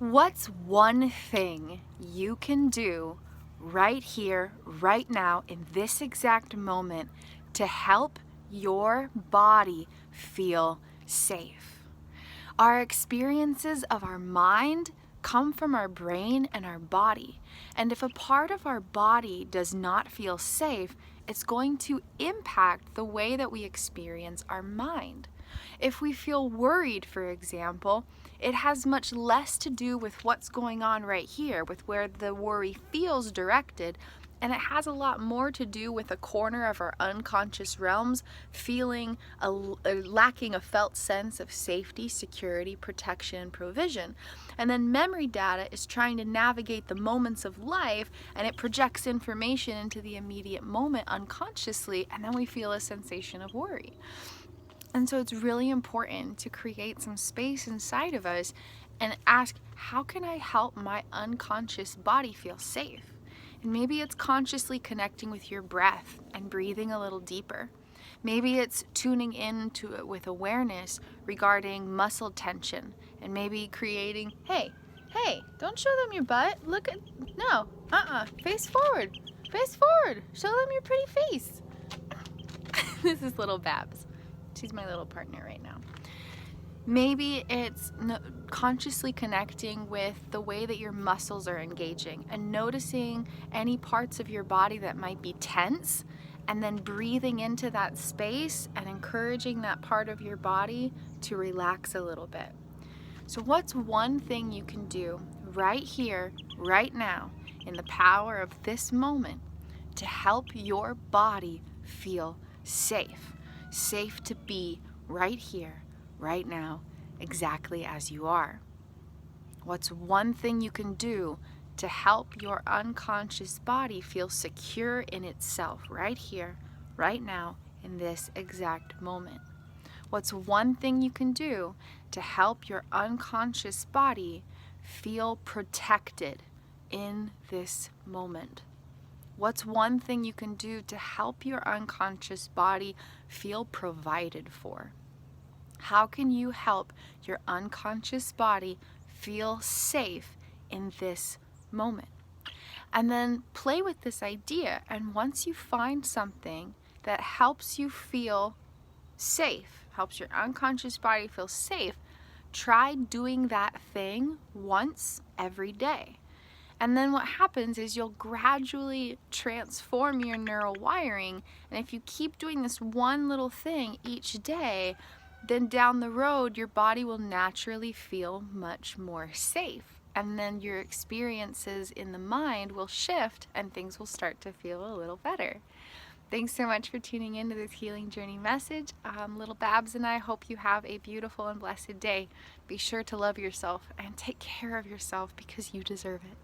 What's one thing you can do right here, right now, in this exact moment to help your body feel safe? Our experiences of our mind come from our brain and our body. And if a part of our body does not feel safe, it's going to impact the way that we experience our mind. If we feel worried, for example, it has much less to do with what's going on right here, with where the worry feels directed, and it has a lot more to do with a corner of our unconscious realms feeling lacking a felt sense of safety, security, protection, and provision. And then memory data is trying to navigate the moments of life, and it projects information into the immediate moment unconsciously, and then we feel a sensation of worry. And so it's really important to create some space inside of us and ask, how can I help my unconscious body feel safe? And maybe it's consciously connecting with your breath and breathing a little deeper. Maybe it's tuning into it with awareness regarding muscle tension and maybe creating, hey, don't show them your butt. Look at, no, face forward, show them your pretty face. This is little Babs. She's my little partner right now. Maybe it's consciously connecting with the way that your muscles are engaging and noticing any parts of your body that might be tense, and then breathing into that space and encouraging that part of your body to relax a little bit. So what's one thing you can do right here, right now, in the power of this moment to help your body feel safe? Safe to be right here, right now, exactly as you are. What's one thing you can do to help your unconscious body feel secure in itself right here, right now, in this exact moment? What's one thing you can do to help your unconscious body feel protected in this moment? What's one thing you can do to help your unconscious body feel provided for? How can you help your unconscious body feel safe in this moment? And then play with this idea. And once you find something that helps you feel safe, helps your unconscious body feel safe, try doing that thing once every day. And then what happens is you'll gradually transform your neural wiring. And if you keep doing this one little thing each day, then down the road, your body will naturally feel much more safe. And then your experiences in the mind will shift and things will start to feel a little better. Thanks so much for tuning into this Healing Journey message. Little Babs and I hope you have a beautiful and blessed day. Be sure to love yourself and take care of yourself because you deserve it.